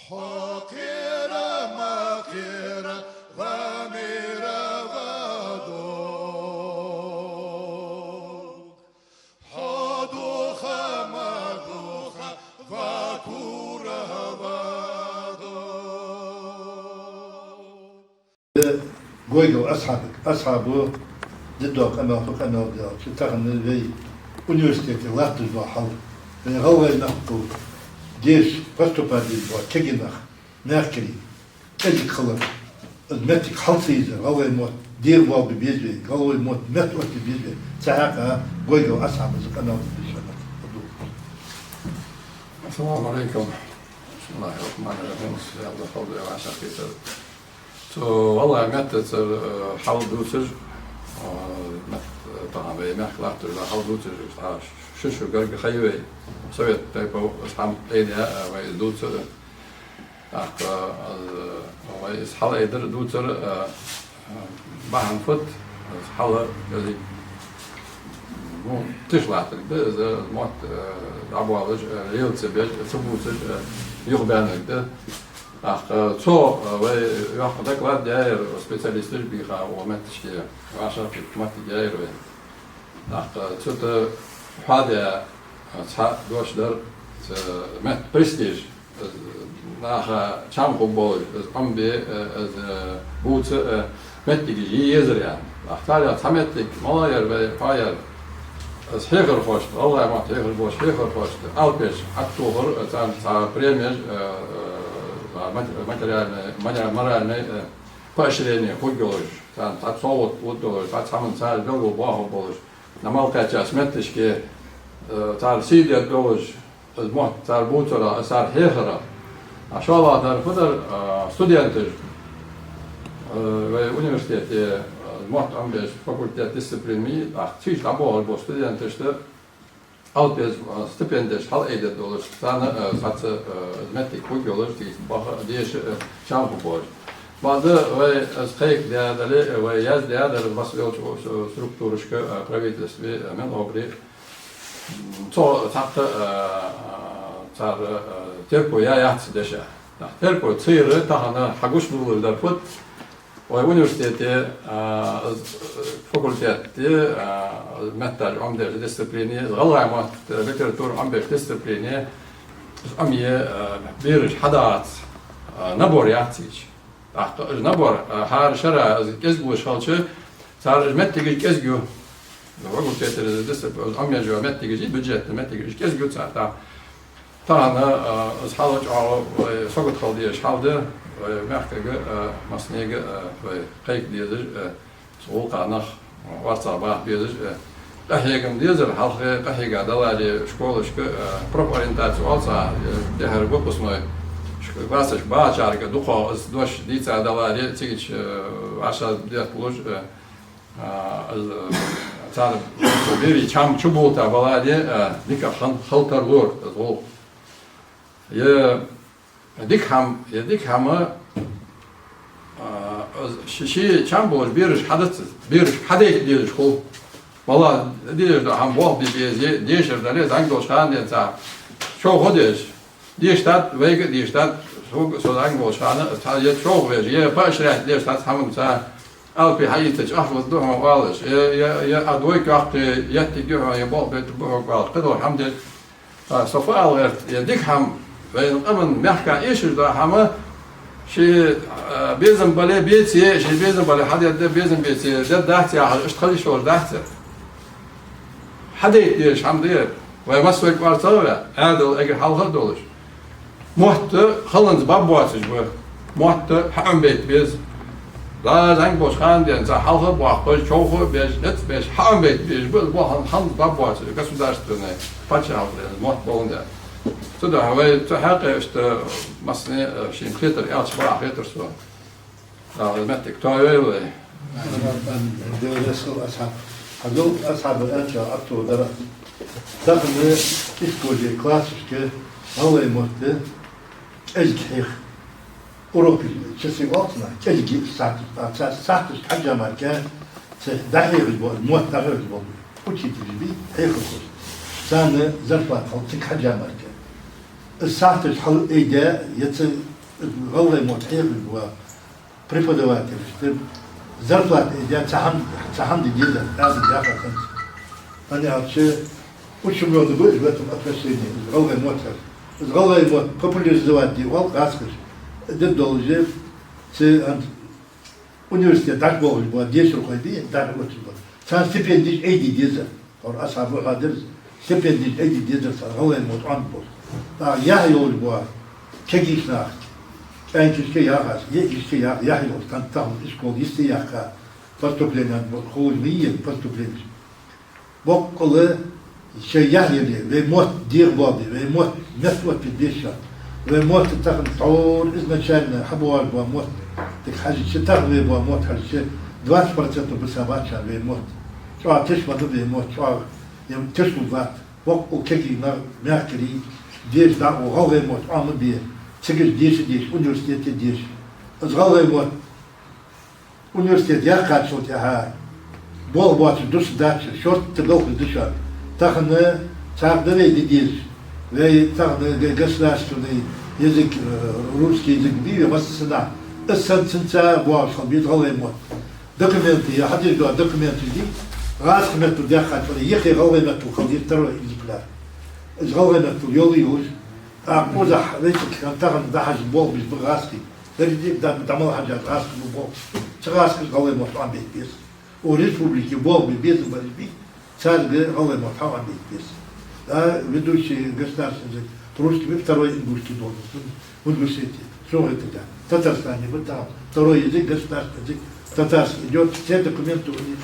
حقيرة مقيرة ضميرة غدوك حدوخة مدوخة ذكورة غدوك Goygo ashabı ciddi kanal diyor. Çıtakın ve üniversitede lahtız var hal. Ve havayı naktu diş postupadi var keginak nakri kendi kalır. Metik halsıydı. Havayı mot diğer var bir bezbe. Havayı mot met var bir bezbe. Sahaka goygo ashabı kanal diyor. Assalamu alaikum. Bismillahirrahmanirrahim. Allah kabul ve aşağı. So والله متت حول دوتر مت طبعا بيمحك لاحتر حول دوتر شو قرق خيوي سويت تايبو اسحام ايديا وي دوتر اخ وي اسحال ايدر دوتر باهم فوت حول يعني مو تشلعت بز موت عبوالج ريلت بيج ثبوت يغبانك ده ach co ja dakle diğer spesyalistler bir o metişki başa tutmak diğer ve ach çöte hadi ça doşlar met prestij nach çam kubol am bir bu metigi yezer yani ach talia tametlik malayer ve payer es heger host Allah ma heger boş heger host alpes aktor ta premier материальное поощрение хуйгош, там отцовод удош, отцамын царь белгу баху болуш, на малкая часть метлишки царь сидят болуш, мот царь бутера, царь хехера, а шоладар фудер студенты в университете мот амбеш факультет дисциплины, а чиж лабор был студенты что Alpes stipenders hal eydet olur. Sana satı metlik kuy olur. Diye şampu boş. Bazı ve skayk değerleri ve yaz değerleri basıyor strukturuşku правительстве men obri. Ço taktı tar terko ya yahtı deşe. Terko çıyırı tahana haguş bulur da put. Ve üniversitede fakültede metal amder disiplini, galamat literatür amber disiplini, amiye bir hadat nabor yaptıç. Nabor her şara gezgu şalçı, sar mettigiç gezgu. Fakültede disiplini amiye geometrici budget mettigiç gezgu çarta. Tahana şalçı fakülte kaldığı şaldı. Merkege masnege kayık diyedir soğuk anah varsa bah diyedir kahiyegim diyedir halkı kahiga dalari şkola şkı prop orientasyon olsa değer bu kısmı şkı varsa bah çargı duha doş diye dalari çiğiç aşağı diye buluş çar bir çam çubuğu baladi dikkat haltarlıyor o ya dik hamı şişi çambol bir hadet diyor kol. Valla diyor da ham bol bir değişirler zangi doşkan diye ta. Çok hodeş. Diştat ve diştat so zangi doşkanı ta ya çok ve ya başret diştat hamım ta alpi hayıtç ahvaz duha valış. Ya adoy kaqti yetti diyor ya bol bet bu val. Qador hamdel. Sofa alır ya dik ham ve aman mehka işir da hamı şey bezim bale beti şey bezim bale hadi bezim beti de dahti ya iştali şor dahti hadi diye hamdiye ve masvek varsa ve adil eğer halka doluş muhtı halınız babbuatız bu muhtı ham beyt biz la zang boşkan diye halka bu çoğu beş net beş ham beyt biz bu ham babbuatız государственное пачалды muht bolunda تدا هواي تحقق است مثلا شيء خطر يعطش برا خطر سوا المتك تاوي Ben devlet ashab. Hazol ashab الأنشا أكتو درا. داخل إسكولي كلاسيكي هواي موت إزكيخ أوروبي شسي وقتنا كذي ساعات حاجة مكان دحيح الموت دحيح البول وشي تجيبي هيخلص سنة زرفة خلصك حاجة مكان الساعة حل إيدا غوغي متحيق преподаватель, что зарплата идет сахам дизель, надо яхать. Они вообще очень много были в этом отношении. غوغي мотор. غوغي мотор популяризовать его, раскрыть. Это должен университет так был, что 10 рублей, так вот. Сан стипендий эйди дизель. Or أصحاب القادر стипендий эйди дизель, غوغي мотор он был. Я его был, كيجيشنا. En kişi yağar, kişi yağıyor, tam iskol isteyaka поступление, хулмиен поступление. Бог коли şey yağıyor ve mot diğer babi ve mot mesut bir beşer ve mot takım tağır изначально habuar bu mot tek hacı takım ve bu mot hacı 20% bu sabahçı ve mot. Şu ateş madı ve mot şu yani teş bu var. Bok o kekinar merkeri diğer da o hava mot anı bir Сегодня 10, университете 10. Сгалай вот университет я качал тяга. Бол бачу душ дача, шорт ты долго душа. Так на так давай дидиш. Вей так на государственный язык русский язык биве вассана. Эссенция буаш хабит галай вот. Документы я хотел до документы ди. Раз мету дяхат, ехай галай мету хабит второй язык. Сгалай мету ёлы юж. مزح ليش كان تاخذ دحج بول مش بغاسكي درجة تعمل حاجات غاسك بول شغاسك قوي مطعم بيت بيس وريسبوبليكي بول بيت وبريبي صار قوي مطعم بيت بيس لا بدوش государство русский второй ингушский должен университете что это да Татарстане вот там второй язык государственный язык татарский идет все документы у них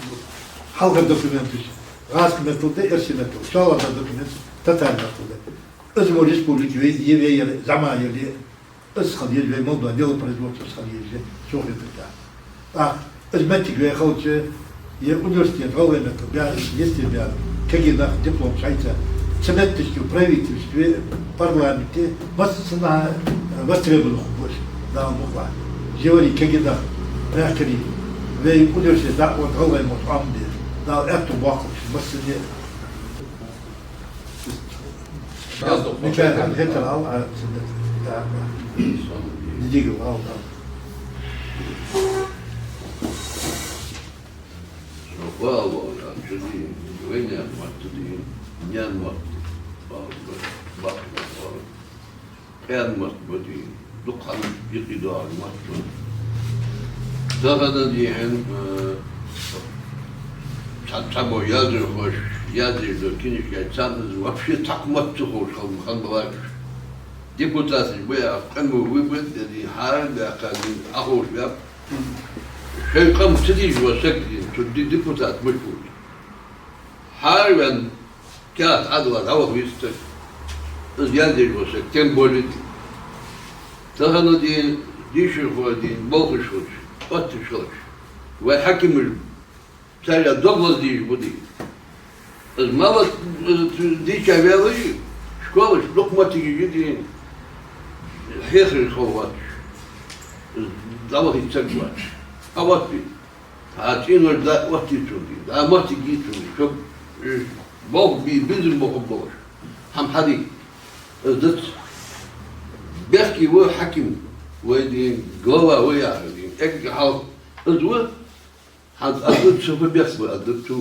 халка документы غاسك методы эрси методы шала документы татар методы Özgür Respublik ve zaman yeri ıskalıyız ve Moldova yolu производства ıskalıyız çok yeterli. Ah, özmetik ve halkı университет Галэмета, если бы какие-то диплом шайца, цементочки в правительстве, парламенте, массовно востребовано больше, да, могла. Говорить какие-то мягкие, ve университет, да, вот Галэмет, Амби, да, это бахуш, массовне. Микаэл, это ал, а да, дигл ал, да. Well, actually, when I want to do, Nyan must, Ken must be, look how you do, must be. Daha diyen, Çamo yazır hoş, yazır kiniş geçseniz, вообще так мать hoş kan var. Депутаты, bu ya, kan bu dedi, her bir kadın ahoş yap. Şey kam sidiş var sekdin, çünkü deputat müşkul. Her ben kağıt adı var, hava üstü. Az yazır var sekten böyle. Daha diyen, dişir var diyen, boğuş hoş, atış hoş. Ve hakim Царя дома здесь будет. Мало дича вели, школа, шок матери, хехры ховать. Давай церковь. А вот ты. А ты ну да вот ты чуди. А мать гиту, чтоб Бог би bizim Бог Бог. Хам хади. Дат бехки во хаким. Войди глава воя. Эк хал. Азва Adı çıkıp bu adı tu.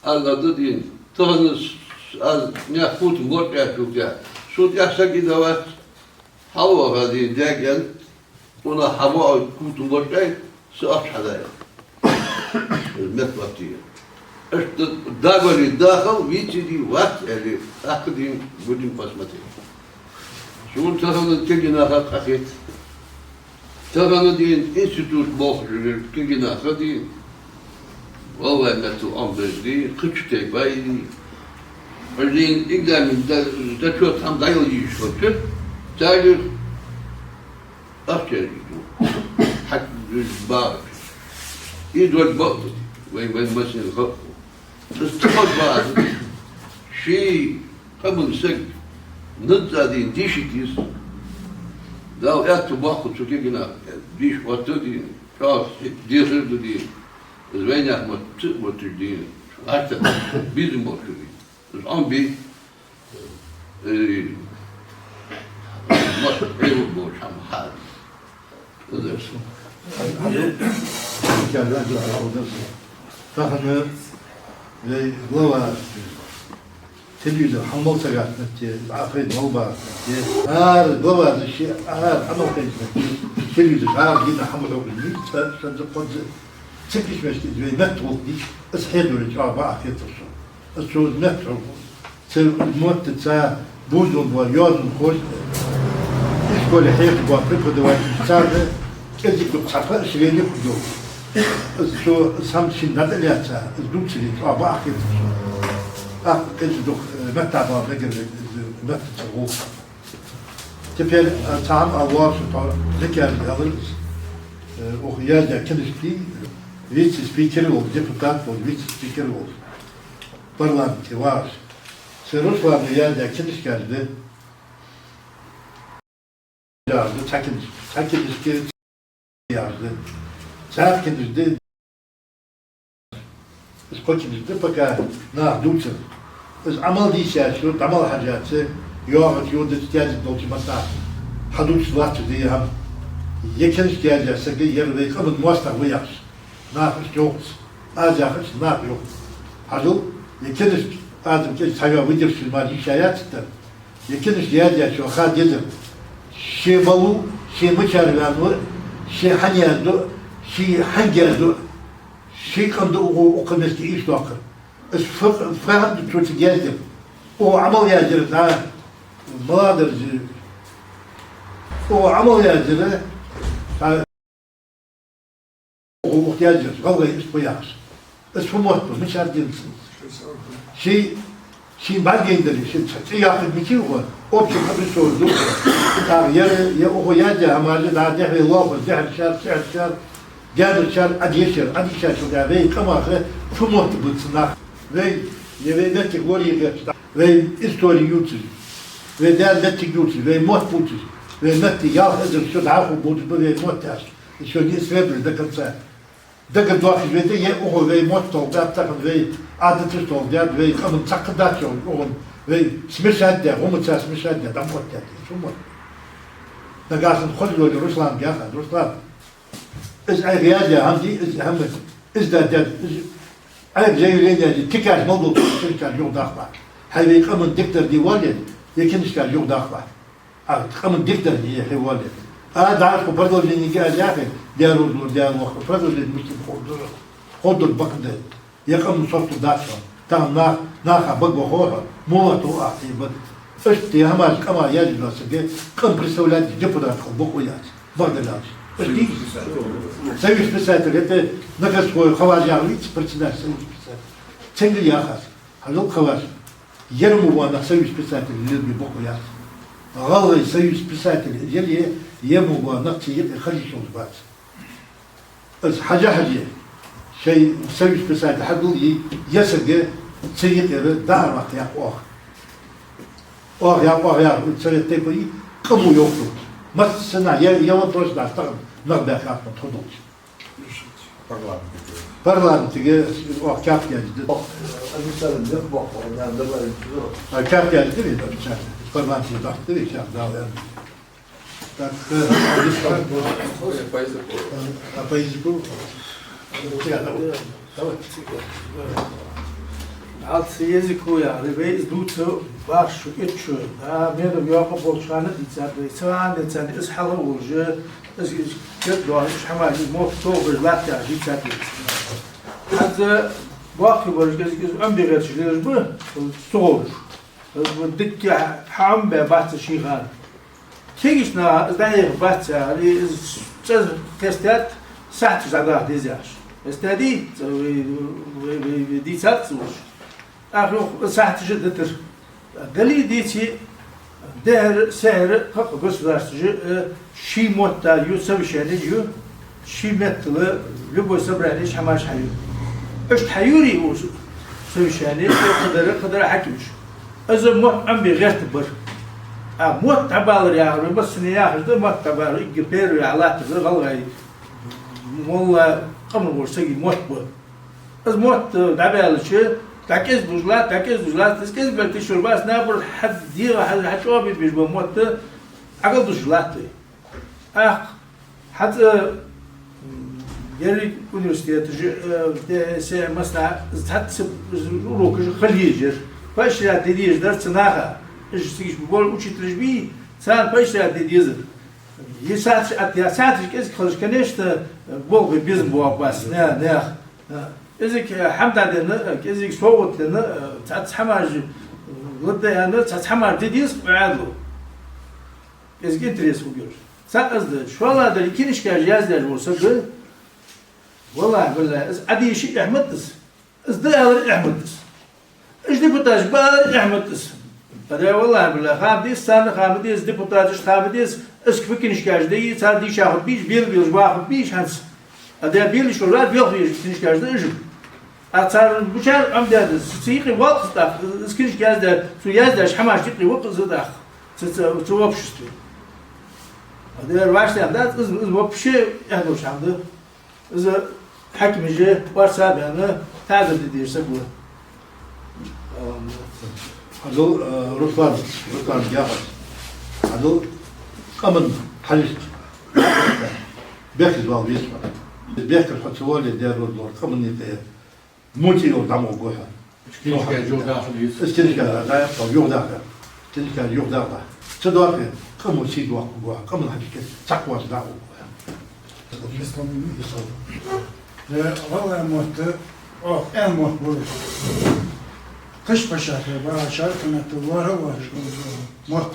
Adı din. Tanrı az ne fut mort ya tu ya. Şut yaşa gidavat. Hava hadi degen. Ona hava kut mort ya. Saat hada. Metbati. İşte dağları dağıl vitidi vat eli. Akdin budin pasmati. Şun tarafı tegina hakik. Tarafı din institut boğuşur tegina hadi. والله متو أمبرزي خشتي بايدي بعدين إقدام ده شو هم ضايل يشوف تاجر أشتري حتى البار يدور بقط وين مثل الخط تستخد بعض شيء قبل سك نتزادين ديشتيس لو أتو باخد شو كينا ديش واتدين شاف دير دي Zwijnach moet u dienen. Hartelijk, bieden moet u dienen. Dus aanbied, moet heel goed aan gaan. Geldiler de Tahını ve glava televizyon hamol sagatmeti, afiyet olma diye. Glava şey, hamol sagatmeti. Televizyon, yine hamol olmuş. Sen de fazla çekişmez ki ve net oldu. Ishiyat öyle cevabı afiyet olsun. Söz net oldu. Sen muhabbet sa buzun var, yazın koş. İş böyle hayat var, pek de var. Sadece kezik yok, çarpı şireli yok. So sam sin dat eliatsa dukçili ama akit ez dok mektaba beger mektaba o tepel tam awar şu zeker alırız o yerde kendisi vice speaker ol deputat ol vice speaker ol parlamenti var Serus var yerde kendisi geldi yazdı takip yazdı Saat kendisi İskoçya'da paka na dulce. Az amal diyse şu amal hacatı yoğurt yolda ihtiyacı dolmasa hadut vaatı diye ham yekeniş gelirse ki yer ve kabul muhastar ve yaş. Na yok. Azahıç na yok. Hadu yekeniş adım ki sayı vidir silmali hikayettır. Yekeniş gelirse şu hadidir. Şey balu, şey mıçarlanı, şey hanyandı شيء حنجر شيء كان او كان يستعيش داخل بس فهم شو تجازم هو عمل يجري ها مادر هو عمل يجري هو محتاج غوي اسبياس بس هو موت مش عارفين شيء بعد يندري شيء ياخذ بيجي هو اوبشن قبل سورد يا هو يجي عمال ده ده الله ده شهر Gelirken adiyişer şu da ve kamakı fumot bıtsınlar ve yevedetik oraya ve istori yutsuz ve derletik yutsuz ve mot butsuz ve metti yahızır şu da hafu butsuz ve mot ters. Şu ne sebebir de kansa. Dakı doğru ve de ye o ve mot tol da takım ve adı tol da ve kamın takıdat yok ve smişadde o mutsas smişadde da mot ters. Şu mot. Da gazın khudlu Ruslan ya Ruslan إذا رياضة عندي إذا هم إذا ده أنا زي رياضة تكاش موضوع تكاش يوم داخله هاي يقوم دكتور دي والد يمكن تكاش يوم داخله يقوم دكتور دي هي والد هذا عارف برضه اللي نيجي أجاكل دارو وقت برضه اللي مش خد البقد يقوم صوت داشة تام ناخا بقى هو موت وأحي بد فشتي هماش كما يجلس كم برسولات جبران بقويات بقدلاش Союз писателей, это многослойный хаважарный, председатель союз писателей. Ценгли яхас, халил хаваж. Ермува на союз писателей, лилби боку яс. Галвай союз писателей, ели емува на циет и халиш олбац. Аз хажа хажи, шей союз писателей, хадул и ясаге циет и дар вак як ох. Ох як, царет тепо и кому йокту. Масына, я вот тоже да, там надо как-то трудить. Parlament'e o kağıt geldi. Kağıt geldi değil mi? Parlament'e baktı ve kağıt dağıldı. Так, по языку. Alt jeziku ja, ve izducu baš itchu. Medo bjaqo bolçanı ditsat ve savan ditsat is hala olju. Is get do ish hamaj mo tober latta ditsat. Hadi vaqti var is ömrü geçilir bu. Soğur. Bu dikki ham be bahçe şihan. Kegişna zdayır bahçe ali is testat saat zada dizyaş. Estadi ve ditsat أخو ساعة جدتر دلي ديتي دهر سعر حق بس دارسجي شي موتا يوسف شانيجو شي متل لبو سبرانيش حماش حيو اش حيوري او سوي شاني قدر حكمش اذا مو ام بغير تبر موت تبالر يا اخي بس نيا اخي موت تبالر يجبر يا الله تبر غلغي والله قمر ورسي موت بو از موت دبالش تاكيز دوجلات تسكيز بلتي شرباس نابر حد ديغا حد شوابي بيجبو موت عقل دوجلات حتى يري üniversitesi se mesela tat روكش خليجر فاشلا تديش درس ناخا ايش سيش بقول учитель بي سان فاشلا تديز يسات اتياسات كيس خلش كنيشت بول بيزم بو باس نه ازيك حمد عندنا ازيك صوت لنا تتحمج غدا يعني تتحمج تديز بعدو ازيك انتريس بقول سأزد شو الله ده كينش كاجاز ده ورسل والله بالله ادي شيء احمدس ازدال احمدس ايش ديبوتاج بار احمدس هذا والله بالله خامديس سان خامديس ديبوتاج خامديس اسك فكنش كاج دي صار دي شاخد بيش بيل واخد بيش هنس هذا بيل شو لا بيل كنش كاج ده ايش اثار بشار عمده سيقي وقت اسكنش كاج ده سو ياز ده حماش تقي وقت زداخ توبشستو هذا الواشتي هذا از وبشي هذا وش عنده إذا حكم جه وارساب يعني تعذب دي يسقوه. هذا رسلان جاهز هذا كمان حليت بيحكي زوال بيسمع بيحكي الحسوال اللي داروا الدور كمان يتيه موتي لو دعموا جوها كينش كان جو داخل يس استني كان هذا طب يوم داخل استني كان يوم داخل تدور كم وسيد واقع جوها كم الحكي تقوى دعوة والله موت en موت بقول قش بشاكل بقى شاركنا تواره موت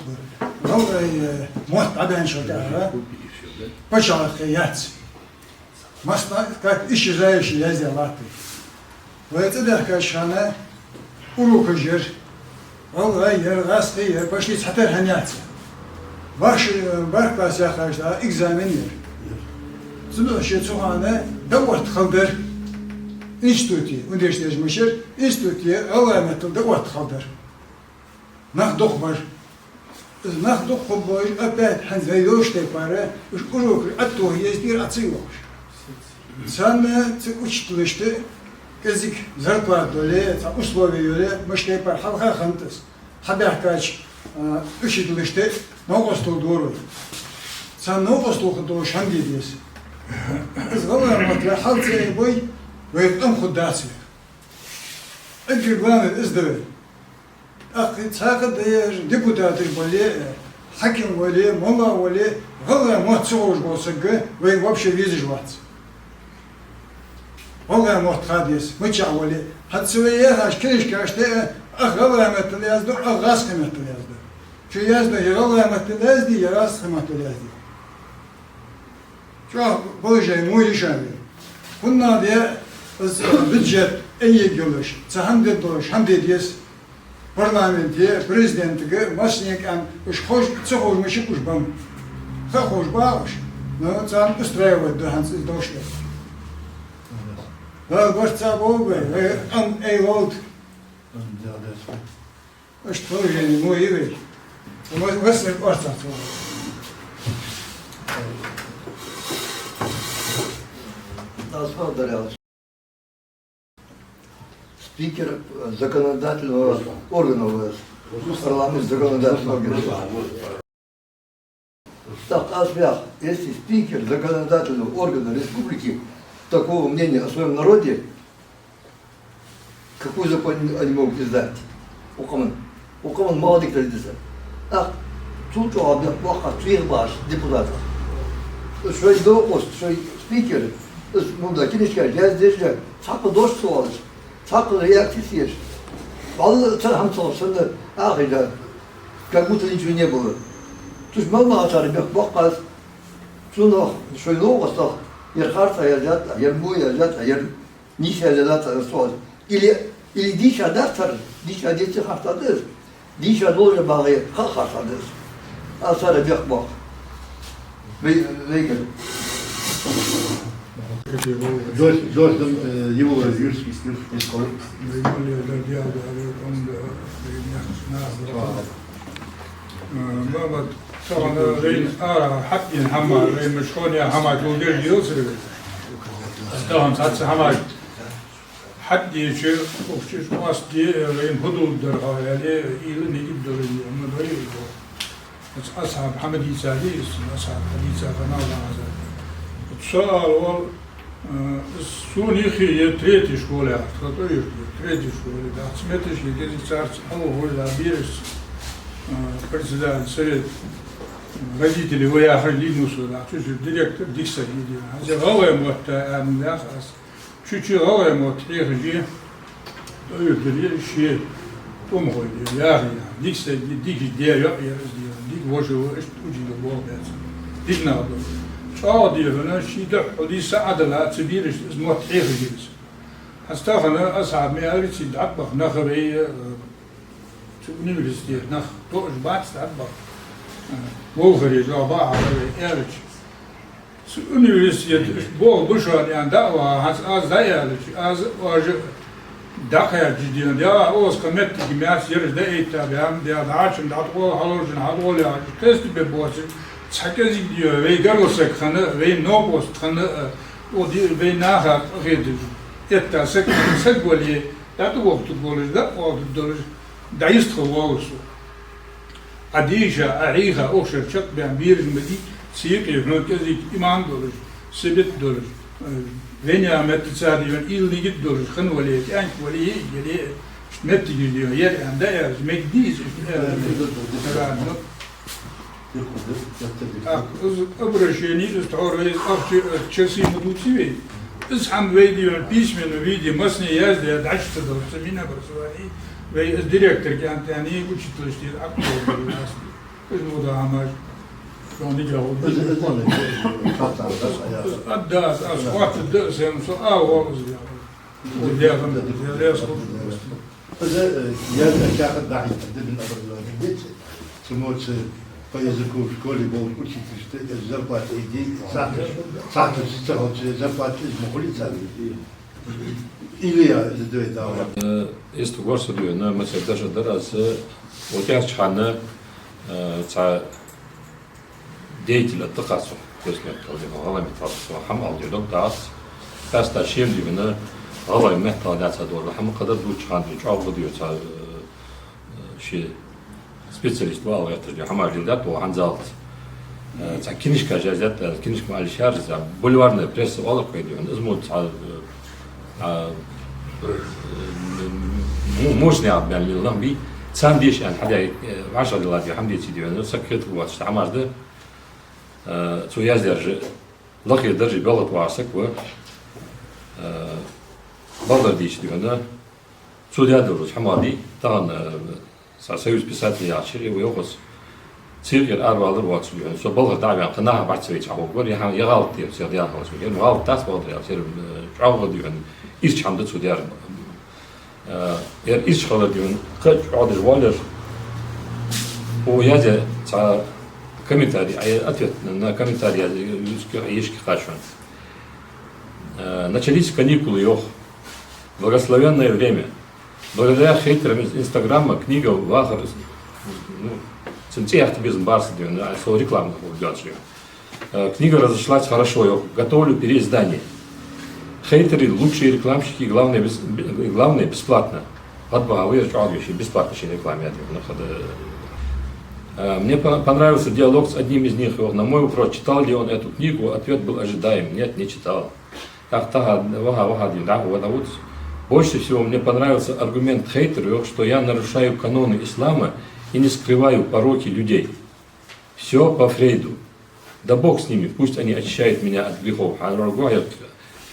والله موت بعدين شو تعرف بشاكل ياتس مصنع كات إيش زي إيش لازم لاتي ويتده كشانة أروك جر والله يرغاس هي باش يتحتر هنيات باش باركلاس يا خارج ده إكزامينير زلوا شيء سوهانة دورت خلدر إنستوتي وندرس مشر إنستوتي الله مثل دورت خلدر ناخدوخ بار ناخدوخ خبوي أبد حنزيوش تبارة وش أروك أتوه يزدير أتصيوش سنة تقولشتلشت كذيك زرقات دولة تأسلوبي دولة مش تبار حلقة خمتس حدا حكاش أشتلشت ناقصتو دورو سن ناقصتو خدوش هندي ديس إزغلنا مثل حال زي بوي ويتقم خداسي أجي بلان إزدوي أخي تاخد ديبوتات البولي حكم ولي مولا ولي غلا ما تسووش بوسقة وين وابشي فيزج وات والله ما تخاديس متشع ولي هتسويها كلش كاشتة أغلا مثل يازدو أغاس مثل يازدو شو يازدو يغلا مثل يازدي يراس مثل يازدي شو بوجي مو يشامي كنا دي بيدجت أي جلوش سهند الدوش هم ديس برلمانتي بريزيدنتي ماشيك أم وش خوش تسخوش مشي وش بام خخوش باوش نو تام استرايو ده هنس دوش لا باش تابو أم أي ولد وش بوجي مو يبي بس أرتاح Спикер законодательного органа парламент законодательного органа. Так, если спикер законодательного органа республики такого мнения о своем народе, какой закон они могут издать? У кого молодых традиций? Так, тут объект плохо, баш депутатов. Что и до ост, что и спикер, ну да, конечно, я здесь же, так дождь солнце. Takıl reaktif Vallahi hamsa sonra ahirde как будто ничего не было. То есть мама отара бак sonra şöyle olsa yer harta yazat, yer bu yazat, yer niş yazat sonra ili diş adaptar, diş adeti hartadır. Diş adoje bağı hartadır. Asara bak. Ve Жорждың его юрский школы. بابا طبعا رين حقي حما رين مشكون يا حما جودر يوسف استهم ساتس حما حقي شو وش واستي رين حدود در يعني يلني يقدر من غير بس اصحاب حمد يسالي اصحاب حديث فناو سؤال وال سوني خي تريتي شكولة خطير تريتي شكولة ده سمعتش يجي صار هو لا بيرس بريزيدنت سيد غادي اللي هو ياخذ لي نوصل شو ديريكتور ديك سيدي هذا هو موت من الاخص شو هو موت يجي يدري شيء هو يا اخي ديك سيدي ديك ديال يا ديك واش ايش تجي للبول ديك ناض شو ديالنا شي ده ودي ساعه لا تبير موت يجي استغنى اصعب ما اريد يدعبخ نخري universiteit nach Deutsch Badstadbach Wolgeri Jaba ehrlich zu Universität Bol Bushar yani dava has az da ehrlich az var dakaya ciddiyen ya o skamet gimyas yeriz de eğitim ya da açın da o halojun halol ya test be boğazı çakezi diyor ve garlosak kanı ve nobos kanı o diyor ve naha gedi etta sekvali da tu vakti golajda o dolaj دعيست خواصو عديجة أعيها أوشر شق بأمير المدي سيقي هناك كذي إيمان دولج سبت دولج فينيا متسادي من إيل نيجت دولج خن وليك أنك وليه يلي متى يلي يلي عند يا مجديز أبرشيني استعور أخشى تشسي مدوتي إسحم ويدي من بيش من ويدي مسني يازدي عشت دولج سمينا برسواني ve direktör kent yani uçutlaştı aklı oldu. Biz bu da ama şu an diye oldu. Adda asfalt da sen so ağız ya. Bu diye ben de هذا يالنا كاخد داعي من أبرزان سموت فيزكو شكولي بول كوتشي تشتي الزربات ايدي ساعة تستغل زربات اسمه كل سنة إليا زدوي داوا Isto gosto de na mas é даже раз вот я чхана ца деятель тахасу если это غلامي تاسو هم алды док тас таста шем дивна غلامي мехта да цадор هم قدر ду чхан ди чавгы диyor ца ши специалист вал это же هم алда то анзалт ца кинишка жазат кинишка алишар за бульварная пресса вал койдиyor измут ца موجني عم يعني اللهم بي سانديش يعني حدا 10 دولار دي حمدي تي ديو سكرت وات استعمار ده تو يازر لقي درجه بلط واسك و بالر ديش ديو سوديا دروج حمادي طبعا سايوس بيساتي ياشري ويوقس سيرجر اربعه وات ديو سو بالر دعم قناها بعد سويتش عقو غير يعني يغلط ديو سير ديال خلاص يعني غلط تاس بالر يصير عقو ديو إيش حمد سوديار إيش خلنا ديون قد عادر والر وياجا تاع كومنتاري أي أتيت на كومنتاري يذكر إيش كخاشون начались каникулы их благословенное время благодаря хейтерам из Инстаграма книга Вахар центиях без барса дивен а сол рекламных убьёшь книга разошлась хорошо я готовлю переиздание хейтеры лучшие рекламщики, главное бесплатно. Бесплатно рекламе. Мне понравился диалог с одним из них. На мой вопрос, читал ли он эту книгу, ответ был ожидаем. Нет, не читал. Больше всего мне понравился аргумент хейтеров, что я нарушаю каноны ислама и не скрываю пороки людей. Все по Фрейду. Да Бог с ними, пусть они очищают меня от грехов.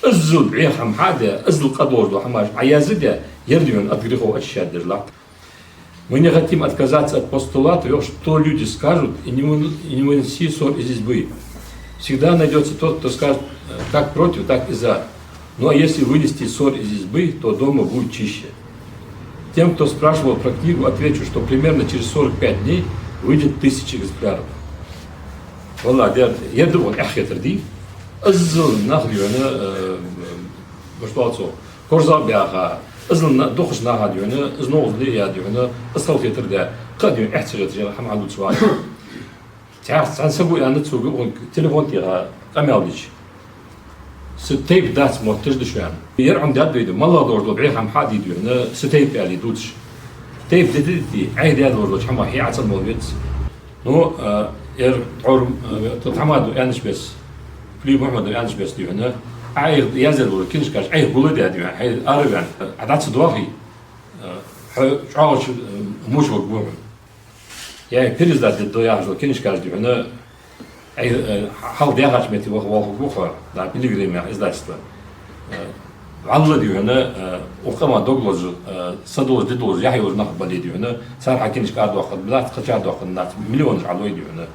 أزل عيخم حدا أزل قدور до حماش عيازده يردون от грехов очищать держать. Мы не хотим отказаться от постулата, что люди скажут, и не вынеси ссор из избы. Всегда найдется тот, кто скажет как против, так и за. Ну а если вынести ссор из избы, то дома будет чище. Тем, кто спрашивал про книгу, отвечу, что примерно через 45 дней выйдет 1000 экземпляров. Валла, я думал, ахетарди. أزل ناخذ يعني مش بعصو كورزا بياها أزل دخش ناخذ يعني أزنوز لي يعني الصوت يتردى قد يعني احتاج تجي حم عنده سؤال تعرف سنسوي يعني تسوق تليفون تيها أمياليش ستيب دات مو تجدش يعني يرعم دات بيد ما الله دور بعيه حم حادي يعني ستيب يعني دوتش تيب دتي عيد هذا ورد حم هي عصر موجود نو تعرم تتعمد يعني بس كلي محمد يانش بس دي هنا أي ينزل ولا كنش كاش أي بقول ده دي هاي أربعة عدد صدواقي عاوش مش وقبوم يعني بريز ده الدنيا عشان كنش كاش دي هنا أي حال ده عاش متي وقبوخة ده بيلغريم يعني إزاي است عضلة دي هنا وقما دوغلوز صدوز ديدوز يحيى وزنخ بدي دي هنا صار حكينش كارد وقت بلا تخشى وقت الناس مليون علوي دي هنا